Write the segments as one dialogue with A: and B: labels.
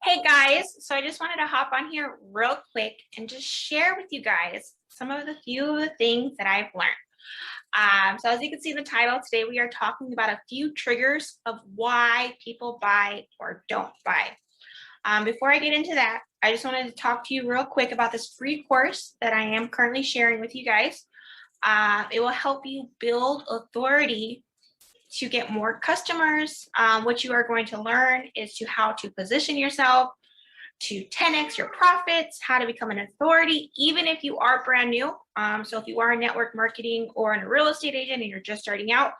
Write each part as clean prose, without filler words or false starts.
A: Hey guys, so I just wanted to hop on here real quick and just share with you guys some of the few of the things that I've learned. So as you can see in the title, today we are talking about a few triggers of why people buy or don't buy. Before I get into that, I just wanted to talk to you real quick about this free course that I am currently sharing with you guys. It will help you build authority to get more customers. What you are going to learn is to how to position yourself, to 10x your profits, how to become an authority, even if you are brand new. So if you are in network marketing or a real estate agent and you're just starting out,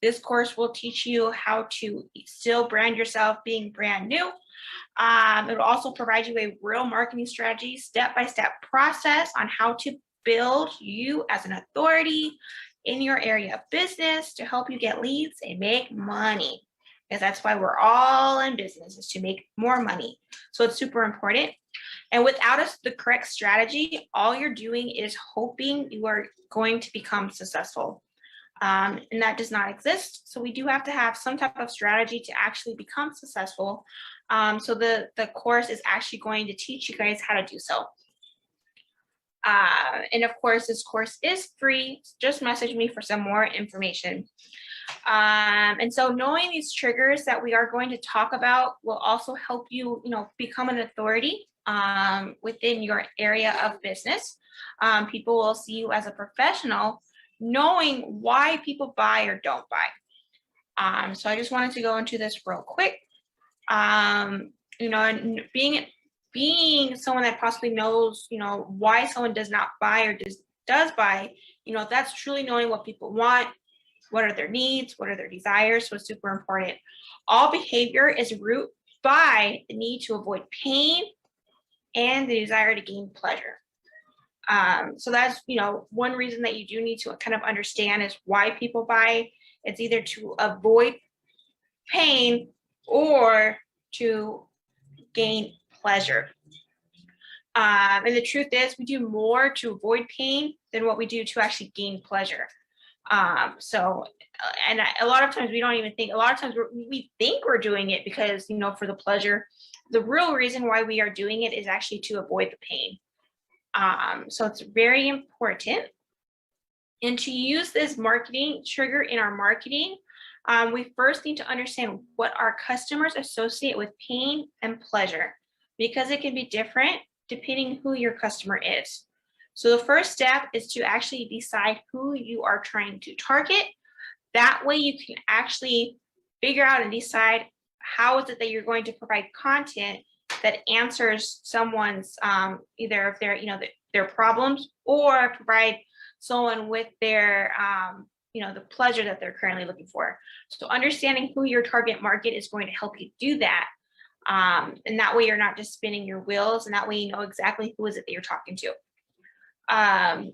A: this course will teach you how to still brand yourself being brand new. It will also provide you a real marketing strategy, step-by-step process on how to build you as an authority in your area of business to help you get leads and make money. Because that's why we're all in business, is to make more money. So it's super important. And without the correct strategy, all you're doing is hoping you are going to become successful. And that does not exist. So we do have to have some type of strategy to actually become successful. So the course is actually going to teach you guys how to do so. And of course, this course is free. Just message me for some more information. And so knowing these triggers that we are going to talk about will also help you, become an authority within your area of business. People will see you as a professional, knowing why people buy or don't buy. So I just wanted to go into this real quick. And being someone that possibly knows, why someone does not buy or does buy, that's truly knowing what people want, what are their needs, what are their desires. So it's super important. All behavior is rooted by the need to avoid pain and the desire to gain pleasure. So that's, one reason that you do need to kind of understand is why people buy. It's either to avoid pain or to gain pleasure. And the truth is, we do more to avoid pain than what we do to actually gain pleasure. A lot of times we don't even think, a lot of times we think we're doing it because, for the pleasure. The real reason why we are doing it is actually to avoid the pain. So it's very important. And to use this marketing trigger in our marketing, we first need to understand what our customers associate with pain and pleasure, because it can be different depending who your customer is. So the first step is to actually decide who you are trying to target. That way you can actually figure out and decide how is it that you're going to provide content that answers someone's either if they're, their problems, or provide someone with their the pleasure that they're currently looking for. So understanding who your target market is going to help you do that. And that way you're not just spinning your wheels, and that way you know exactly who is it that you're talking to. And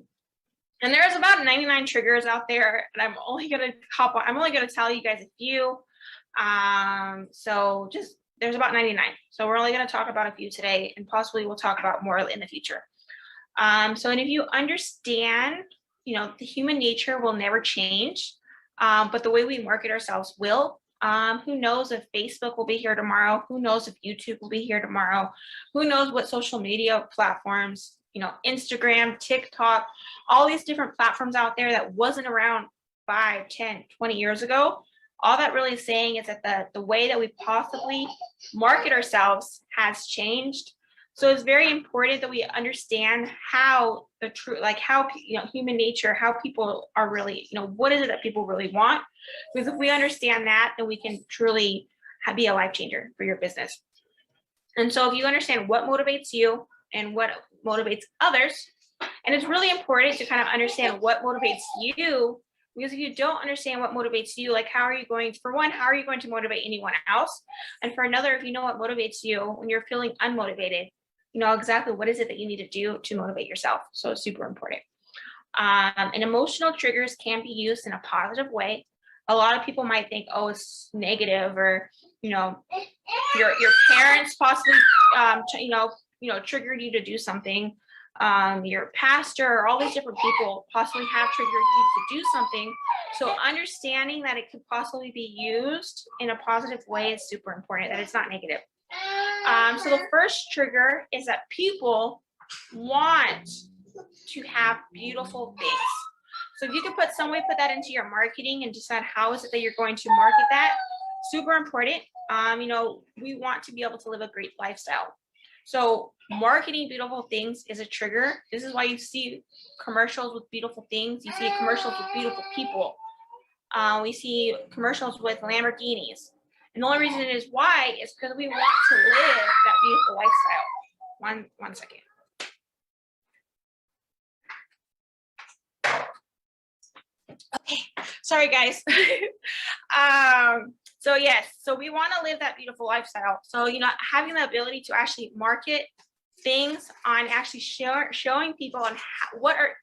A: there's about 99 triggers out there, and I'm only going to tell you guys a few. So there's about 99. So we're only going to talk about a few today, and possibly we'll talk about more in the future. And if you understand, the human nature will never change, but the way we market ourselves will. Who knows if Facebook will be here tomorrow? Who knows if YouTube will be here tomorrow? Who knows what social media platforms, Instagram, TikTok, all these different platforms out there that wasn't around 5, 10, 20 years ago. All that really is saying is that the way that we possibly market ourselves has changed. So it's very important that we understand how human nature, how people are really, what is it that people really want? Because if we understand that, then we can truly be a life changer for your business. And so if you understand what motivates you and what motivates others, and it's really important to kind of understand what motivates you, because if you don't understand what motivates you, how are you going to motivate anyone else? And for another, if you know what motivates you when you're feeling unmotivated, you know exactly what is it that you need to do to motivate yourself. So it's super important. And emotional triggers can be used in a positive way. A lot of people might think, oh, it's negative, or, your parents possibly, triggered you to do something. Your pastor, or all these different people possibly have triggered you to do something. So understanding that it could possibly be used in a positive way is super important, that it's not negative. So the first trigger is that people want to have beautiful things. So if you can put some way, put that into your marketing and decide how is it that you're going to market that. Super important. We want to be able to live a great lifestyle. So marketing beautiful things is a trigger. This is why you see commercials with beautiful things. You see commercials with beautiful people. We see commercials with Lamborghinis. And the only reason it is why is because we want to live that beautiful lifestyle. One second. Okay, sorry guys. So we want to live that beautiful lifestyle. So, having the ability to actually market things on actually showing people on what are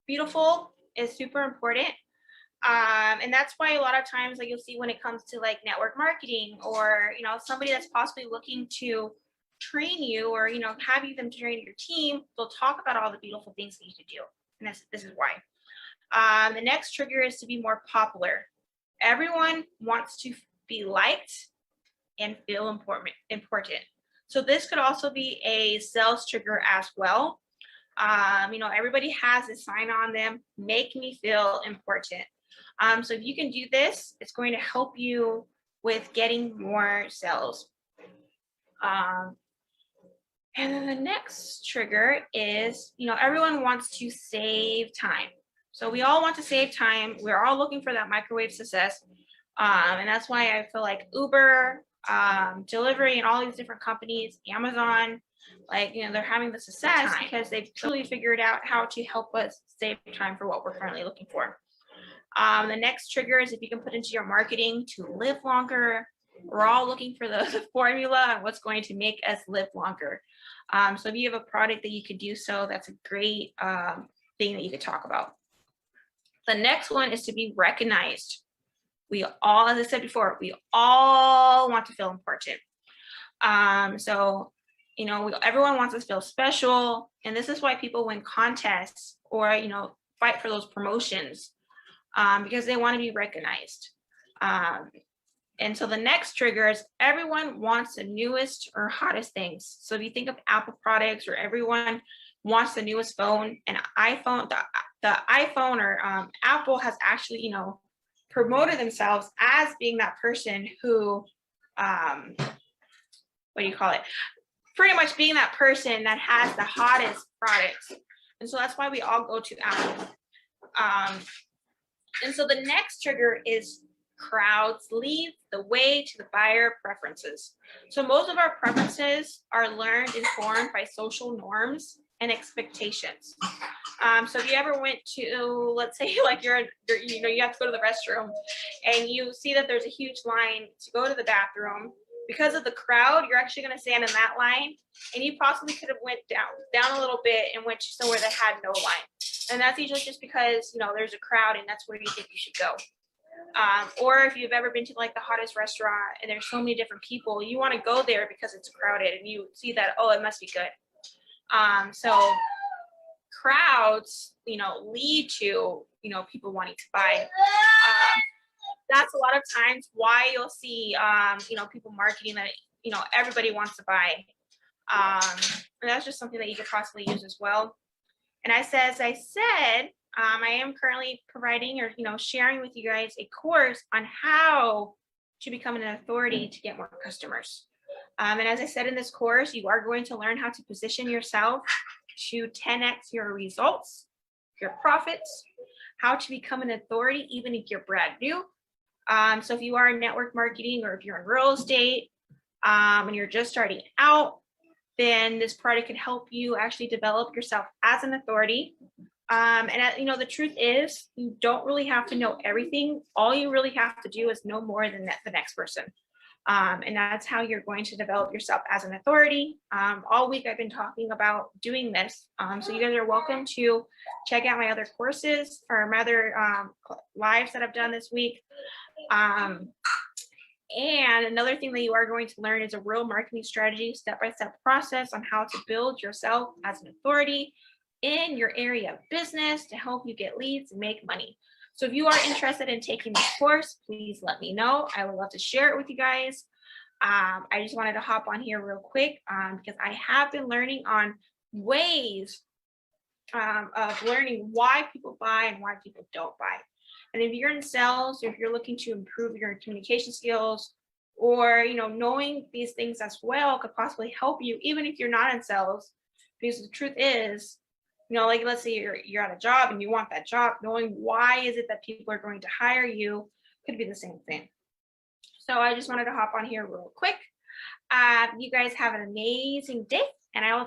A: beautiful is super important. And that's why a lot of times, like you'll see when it comes to like network marketing or, somebody that's possibly looking to train you or, have you them train your team, they'll talk about all the beautiful things that you could do. And this is why. The next trigger is to be more popular. Everyone wants to be liked and feel important. So this could also be a sales trigger as well. Everybody has a sign on them, make me feel important. So if you can do this, it's going to help you with getting more sales. And then the next trigger is, everyone wants to save time. So we all want to save time. We're all looking for that microwave success. And that's why I feel like Uber, delivery, and all these different companies, Amazon, they're having the success because they've truly figured out how to help us save time for what we're currently looking for. The next trigger is if you can put into your marketing to live longer. We're all looking for the formula and what's going to make us live longer. So if you have a product that you could do so, that's a great thing that you could talk about. The next one is to be recognized. We all, as I said before, we all want to feel important. Everyone wants to feel special. And this is why people win contests or, fight for those promotions because they want to be recognized. And so the next trigger is everyone wants the newest or hottest things. So if you think of Apple products or everyone wants the newest phone, and iPhone, the iPhone or Apple has actually, promoted themselves as being that person who, pretty much being that person that has the hottest products. And so that's why we all go to Apple. And so the next trigger is crowds lead the way to the buyer preferences. So most of our preferences are learned and formed by social norms and expectations. So if you ever went to, let's say, like you have to go to the restroom and you see that there's a huge line to go to the bathroom, because of the crowd, you're actually going to stand in that line, and you possibly could have went down a little bit and went somewhere that had no line. And that's usually just because, there's a crowd and that's where you think you should go. Or if you've ever been to like the hottest restaurant and there's so many different people, you want to go there because it's crowded and you see that, oh, it must be good. So crowds, lead to, people wanting to buy. That's a lot of times why you'll see, people marketing that, everybody wants to buy. And that's just something that you could possibly use as well. And as I said, I am currently providing or, sharing with you guys a course on how to become an authority to get more customers. And as I said in this course, you are going to learn how to position yourself to 10x your results, your profits, how to become an authority even if you're brand new. So if you are in network marketing or if you're in real estate and you're just starting out, then this product can help you actually develop yourself as an authority. The truth is you don't really have to know everything. All you really have to do is know more than the next person. And that's how you're going to develop yourself as an authority. All week I've been talking about doing this. So you guys are welcome to check out my other courses or my other lives that I've done this week. And another thing that you are going to learn is a real marketing strategy, step-by-step process on how to build yourself as an authority in your area of business to help you get leads and make money. So if you are interested in taking this course, please let me know. I would love to share it with you guys. I just wanted to hop on here real quick because I have been learning on ways of learning why people buy and why people don't buy. And if you're in sales, or if you're looking to improve your communication skills, or knowing these things as well could possibly help you, even if you're not in sales. Because the truth is, like let's say you're at a job and you want that job, knowing why is it that people are going to hire you could be the same thing. So I just wanted to hop on here real quick. You guys have an amazing day, and I will